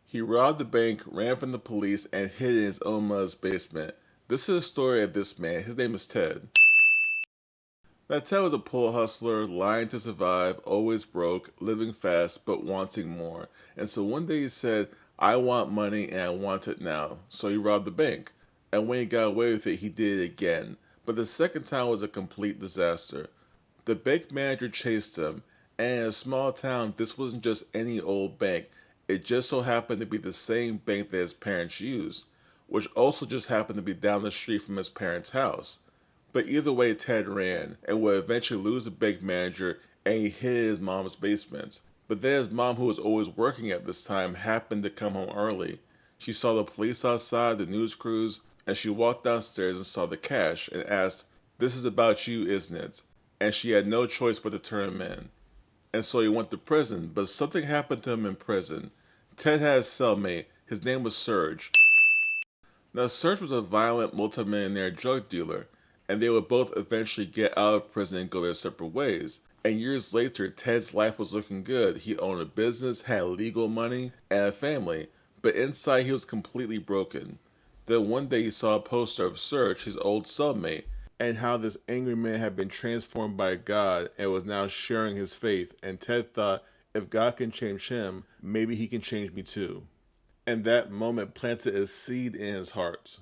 He robbed the bank, ran from the police, and hid in his own mother's basement. This is the story of this man. His name is Ted. Now, Ted was a poor hustler, lying to survive, always broke, living fast, but wanting more. And so one day he said, I want money and I want it now. So he robbed the bank. And when he got away with it, he did it again. But the second time was a complete disaster. The bank manager chased him, and in a small town, this wasn't just any old bank. It just so happened to be the same bank that his parents used, which also just happened to be down the street from his parents' house. But either way, Ted ran and would eventually lose the bank manager, and he hid in his mom's basement. But then his mom, who was always working at this time, happened to come home early. She saw the police outside, the news crews, and she walked downstairs and saw the cash and asked, This is about you, isn't it? And she had no choice but to turn him in. And so he went to prison, but something happened to him in prison. Ted had a cellmate. His name was Serge. Now, Serge was a violent multimillionaire drug dealer, and they would both eventually get out of prison and go their separate ways. And years later, Ted's life was looking good. He owned a business, had legal money, and a family, but inside he was completely broken. Then one day he saw a poster of Serge, his old cellmate, and how this angry man had been transformed by God and was now sharing his faith. And Ted thought, if God can change him, maybe he can change me too. And that moment planted a seed in his heart.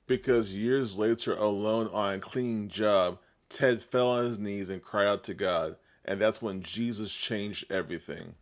Because years later, alone on a clean job, Ted fell on his knees and cried out to God. And that's when Jesus changed everything.